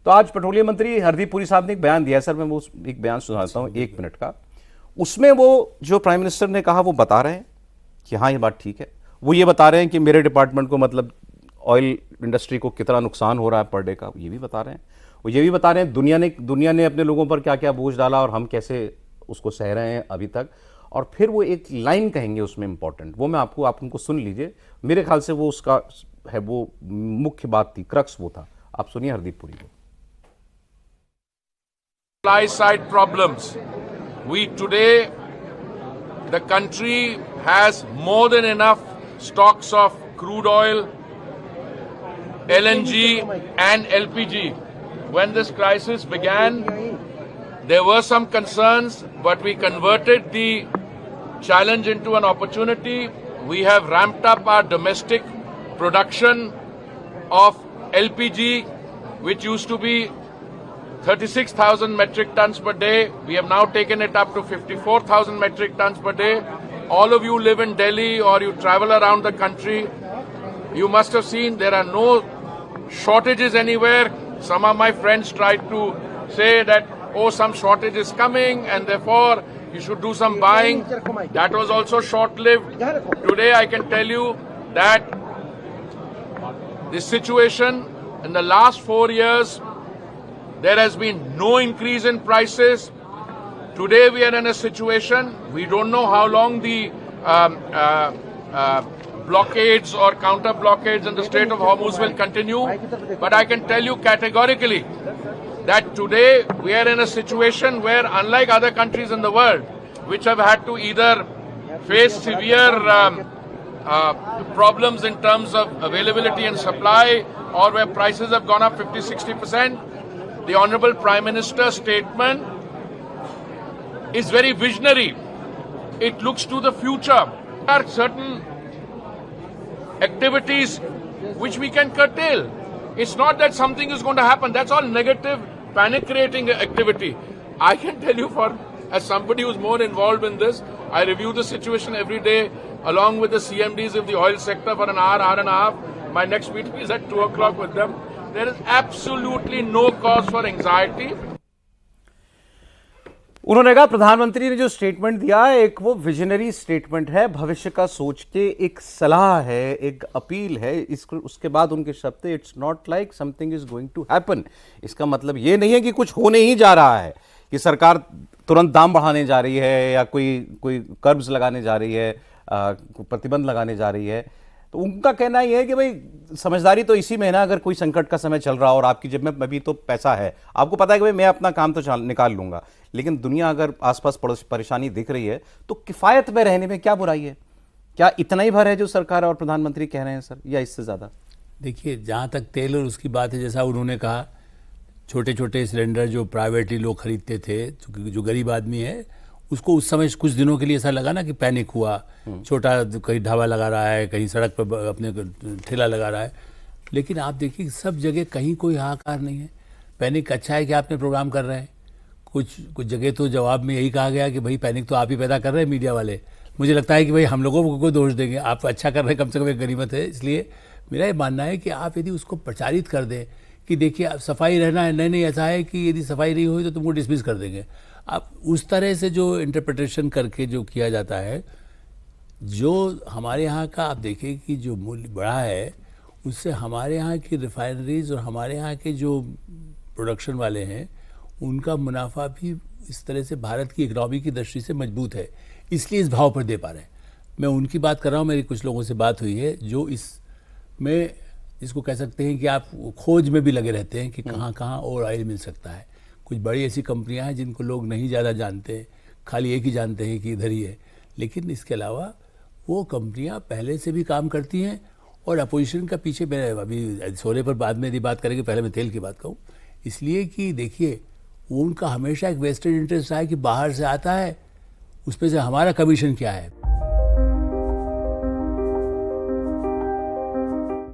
तो आज पेट्रोलियम मंत्री हरदीप पुरी साहब ने एक बयान दिया है सर, मैं वो एक बयान सुनाता हूँ 1 मिनट का। उसमें वो जो प्राइम मिनिस्टर ने कहा वो बता रहे हैं कि हाँ ये बात ठीक है। वो ये बता रहे हैं कि मेरे डिपार्टमेंट को मतलब ऑयल इंडस्ट्री को कितना नुकसान हो रहा है पर डे का, ये भी बता रहे हैं। वो ये भी बता रहे हैं दुनिया ने अपने लोगों पर क्या क्या बोझ डाला और हम कैसे उसको सह रहे हैं अभी तक। और फिर वो एक लाइन कहेंगे उसमें इंपॉर्टेंट, वो मैं आप उनको सुन लीजिए। मेरे ख्याल से वो उसका है, वो मुख्य बात थी, क्रक्स वो था। आप सुनिए हरदीप पुरी को। Supply side problems. Today, the country has more than enough stocks of crude oil, LNG and LPG. When this crisis began, there were some concerns, but we converted the challenge into an opportunity. We have ramped up our domestic production of LPG, which used to be 36,000 metric tons per day. We have now taken it up to 54,000 metric tons per day. All of you live in Delhi or you travel around the country. You must have seen there are no shortages anywhere. Some of my friends tried to say that, oh, some shortage is coming and therefore you should do some buying. That was also short-lived. Today I can tell you that this situation in the last 4 years, there has been no increase in prices. Today we are in a situation, we don't know how long the blockades or counter blockades in the Strait of Hormuz will continue, but I can tell you categorically that today we are in a situation where, unlike other countries in the world, which have had to either face severe problems in terms of availability and supply, or where prices have gone up 50-60%, the Honorable Prime Minister's statement is very visionary. It looks to the future. There are certain activities which we can curtail. It's not that something is going to happen. That's all negative, panic-creating activity. I can tell you, as somebody who's more involved in this, I review the situation every day along with the CMDs of the oil sector for an hour and a half. My next meeting is at 2 o'clock with them. There is absolutely no cause for anxiety. उन्होंने कहा प्रधानमंत्री ने जो statement दिया है एक वो visionary statement है, भविष्य का सोच के एक सलाह है, एक अपील है। इसको उसके बाद उनके शब्द थे, it's not like something is going to happen. इसका मतलब ये नहीं है कि कुछ होने ही जा रहा है, कि सरकार तुरंत दाम बढ़ाने जा रही है या कोई कर्ब्स लगाने जा रही है, प्रतिबंध लगाने जा रही है। तो उनका कहना यह है कि भाई समझदारी तो इसी में है ना, अगर कोई संकट का समय चल रहा हो और आपकी जेब में अभी तो पैसा है, आपको पता है कि भाई मैं अपना काम तो निकाल लूंगा, लेकिन दुनिया अगर आसपास परेशानी दिख रही है तो किफायत में रहने में क्या बुराई है? क्या इतना ही भर है जो सरकार और प्रधानमंत्री कह रहे हैं सर, या इससे ज़्यादा? देखिए, जहाँ तक तेल और उसकी बात है, जैसा उन्होंने कहा, छोटे छोटे सिलेंडर जो प्राइवेटली लोग खरीदते थे, जो गरीब आदमी है, उसको उस समय कुछ दिनों के लिए ऐसा लगा ना कि पैनिक हुआ, छोटा कहीं ढाबा लगा रहा है, कहीं सड़क पर अपने ठेला लगा रहा है। लेकिन आप देखिए सब जगह कहीं कोई हाहाकार नहीं है। पैनिक अच्छा है कि आपने प्रोग्राम कर रहे हैं। कुछ जगह तो जवाब में यही कहा गया कि भाई पैनिक तो आप ही पैदा कर रहे हैं मीडिया वाले। मुझे लगता है कि भाई हम लोगों को दोष देंगे, आप अच्छा कर रहे हैं, कम से कम एक गनीमत है। इसलिए मेरा ये मानना है कि आप यदि उसको प्रचारित कर दें कि देखिए आप सफाई रहना है, नहीं ऐसा है कि यदि सफाई नहीं हुई तो तुमको डिसमिस कर देंगे, आप उस तरह से जो इंटरप्रिटेशन करके जो किया जाता है, जो हमारे यहाँ का आप देखिए कि जो मूल्य बढ़ा है, उससे हमारे यहाँ की रिफाइनरीज और हमारे यहाँ के जो प्रोडक्शन वाले हैं उनका मुनाफा भी इस तरह से भारत की इकनॉमी की दृष्टि से मजबूत है, इसलिए इस भाव पर दे पा रहे हैं। मैं उनकी बात कर रहा हूँ, मेरी कुछ लोगों से बात हुई है जो इसमें इसको कह सकते हैं कि आप खोज में भी लगे रहते हैं कि कहाँ और ऑयल मिल सकता है। कुछ बड़ी ऐसी कंपनियां हैं जिनको लोग नहीं ज़्यादा जानते, खाली एक ही जानते हैं कि इधर ही है, लेकिन इसके अलावा वो कंपनियां पहले से भी काम करती हैं और अपोजिशन का पीछे। मैं अभी सोने पर बाद में यदि बात करेंगे, पहले मैं तेल की बात कहूँ, इसलिए कि देखिए वो उनका हमेशा एक वेस्टेड इंटरेस्ट रहा है कि बाहर से आता है, उस पर से हमारा कमीशन क्या है।